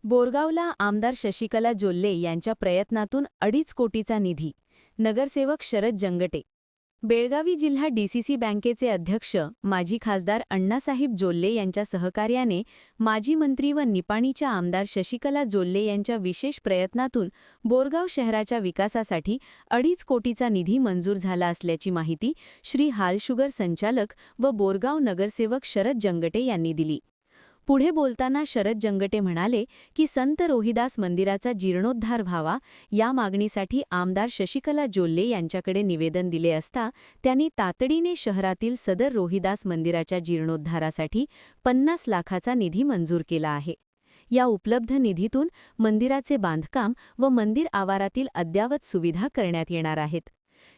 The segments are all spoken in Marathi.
बोरगावला आमदार शशिकला जोल्ले यांच्या प्रयत्नातून 2.5 कोटीचा निधी. नगरसेवक शरद जंगटे. बेळगावी जिल्हा डीसीसी बँकेचे अध्यक्ष माजी खासदार अण्णासाहेब जोल्ले यांच्या सहकार्याने माजी मंत्री व निपाणीच्या आमदार शशिकला जोल्ले यांच्या विशेष प्रयत्नातून बोरगाव शहराच्या विकासासाठी 2.5 कोटीचा निधी मंजूर झाला असल्याची माहिती श्री हाल शुगर संचालक व बोरगाव नगरसेवक शरद जंगटे यांनी दिली. पुढे बोलताना शरद जंगटे म्हणाले की संत रोहिदास मंदिराचा जीर्णोद्धार व्हावा या मागणीसाठी आमदार शशिकला जोल्ले यांच्याकडे निवेदन दिले असता त्यांनी तातडीने शहरातील सदर रोहिदास मंदिराच्या जीर्णोद्धारासाठी 50 लाखाचा निधी मंजूर केला आहे. या उपलब्ध निधीतून मंदिराचे बांधकाम व मंदिर आवारातील अद्ययावत सुविधा करण्यात येणार आहेत.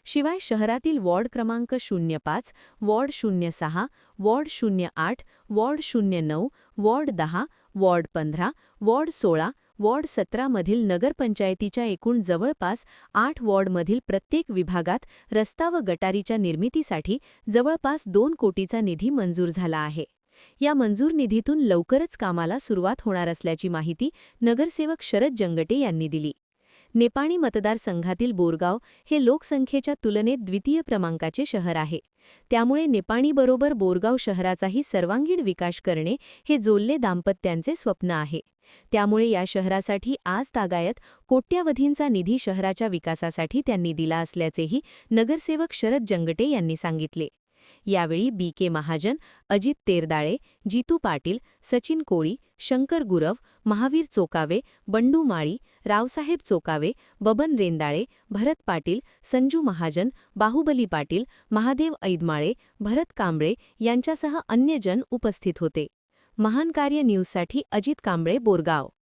शिवाय शहरातील वॉर्ड क्रमांक 05, ward 06, ward 08, ward 09, ward 10, ward 15, ward 16, ward 17 मधील नगरपंचायतीच्या एकूण जवळपास 8 वॉर्डमधील प्रत्येक विभागात रस्ता व गटारीच्या निर्मितीसाठी जवळपास 2 कोटीचा निधी मंजूर झाला आहे. या मंजूर निधीतून लवकरच कामाला सुरुवात होणार असल्याची माहिती नगरसेवक शरद जंगटे यांनी दिली. निपाणी मतदारसंघातील बोरगाव हे लोकसंख्येच्या तुलनेत द्वितीय क्रमांकाचे शहर आहे. त्यामुळे निपाणीबरोबर बोरगाव शहराचाही सर्वांगीण विकास करणे हे जोल्ले दाम्पत्यांचे स्वप्न आहे. त्यामुळे या शहरासाठी आज तागायत कोट्यावधींचा निधी शहराच्या विकासासाठी त्यांनी दिला असल्याचेही नगरसेवक शरद जंगटे यांनी सांगितले. यावेळी बी.के. महाजन, अजित तेरदाळे, जितू पाटील, सचिन कोळी, शंकर गुरव, महावीर चोकावे, बंडू माळी, रावसाहेब चोकावे, बबन रेंदाळे, भरत पाटील, संजू महाजन, बाहुबली पाटील, महादेव ऐदमाळे, भरत कांबळे यांच्यासह अन्य जन उपस्थित होते. महान कार्य न्यूजसाठी अजित कांबळे, बोरगाव.